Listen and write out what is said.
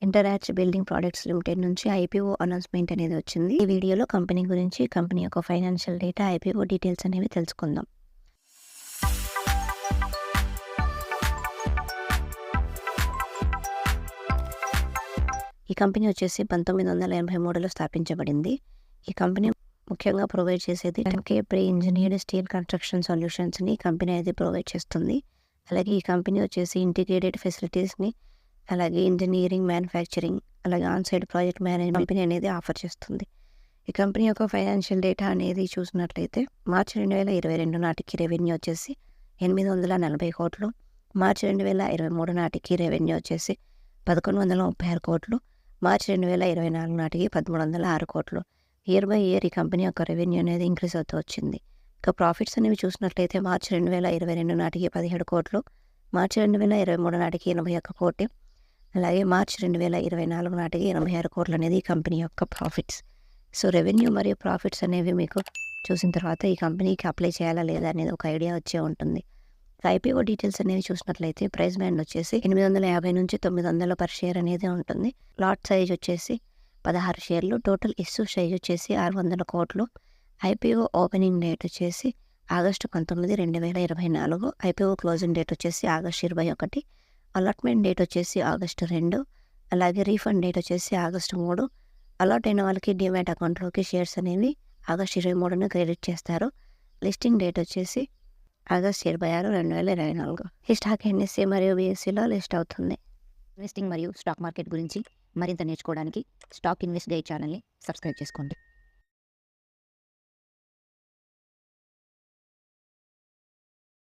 ఇంటరాచ్ building products limited నుంచి IPO announcement అనేది వచ్చింది. ఈ వీడియోలో కంపెనీ గురించి, కంపెనీ యొక్క ఫైనాన్షియల్ డేటా, ఐపీఓ డీటెయిల్స్ అనేవి తెలుసుకుందాం. ఈ కంపెనీ వచ్చేసి 1983లో స్థాపించబడింది. ఈ కంపెనీ ముఖ్యంగా ప్రొవైడ్ చేసేది టెన్కే ప్రీ ఇంజనీర్డ్ స్టీల్ కన్స్ట్రక్షన్ సొల్యూషన్స్ని కంపెనీ అనేది ప్రొవైడ్ చేస్తుంది. అలాగే ఈ కంపెనీ వచ్చేసి ఇంటిగ్రేటెడ్ ఫెసిలిటీస్ని, అలాగే ఇంజనీరింగ్, మ్యానుఫ్యాక్చరింగ్, అలాగే ఆన్సైడ్ ప్రాజెక్ట్ మేనేజ్మెంట్ కంపెనీ అనేది ఆఫర్ చేస్తుంది. ఈ కంపెనీ యొక్క ఫైనాన్షియల్ డేటా అనేది చూసినట్లయితే మార్చి 2022 నాటికి రెవెన్యూ వచ్చేసి 840 కోట్లు, మార్చి 2023 నాటికి రెవెన్యూ వచ్చేసి 1136 కోట్లు, మార్చి 2024 నాటికి 1306 కోట్లు. ఇయర్ బై ఇయర్ ఈ కంపెనీ యొక్క రెవెన్యూ అనేది ఇంక్రీజ్ అవుతూ వచ్చింది. ఇక ప్రాఫిట్స్ అనేవి చూసినట్లయితే మార్చి 2022 నాటికి 17 కోట్లు, మార్చి 2023 నాటికి 81 కోట్లు, అలాగే మార్చి 2024 నాటికి 86 కోట్లు అనేది ఈ కంపెనీ యొక్క ప్రాఫిట్స్. సో రెవెన్యూ మరియు ప్రాఫిట్స్ అనేవి మీకు చూసిన తర్వాత ఈ కంపెనీకి అప్లై చేయాలా లేదా అనేది ఒక ఐడియా వచ్చే ఉంటుంది. ఐపీఓ డీటెయిల్స్ అనేవి చూసినట్లయితే ప్రైస్ బ్యాండ్ వచ్చేసి 850 నుంచి 900 పర్ షేర్ అనేది ఉంటుంది. లాట్ సైజ్ వచ్చేసి 16 షేర్లు, టోటల్ ఇష్యూ సైజ్ వచ్చేసి 600 కోట్లు. ఐపీఓ ఓపెనింగ్ డేట్ వచ్చేసి ఆగస్టు 19, 2024. ఐపీఓ క్లోజింగ్ డేట్ వచ్చేసి ఆగస్టు 21. అలాట్మెంట్ డేట్ వచ్చేసి ఆగస్టు 2. అలాగే రీఫండ్ డేట్ వచ్చేసి ఆగస్టు 3. అలాట్ అయిన వాళ్ళకి డిమాట్ అకౌంట్లోకి షేర్స్ అనేవి ఆగస్టు 23న క్రెడిట్ చేస్తారు. లిస్టింగ్ డేట్ వచ్చేసి ఆగస్టు 26, 2024. ఈ స్టాక్ ఎన్ఎస్సీ మరియు బిఎస్సీలో లిస్ట్ అవుతుంది. ఇన్వెస్టింగ్ మరియు స్టాక్ మార్కెట్ గురించి మరింత నేర్చుకోవడానికి స్టాక్ ఇన్వెస్ట్ గైడ్ ఛానల్ని సబ్స్క్రైబ్ చేసుకోండి.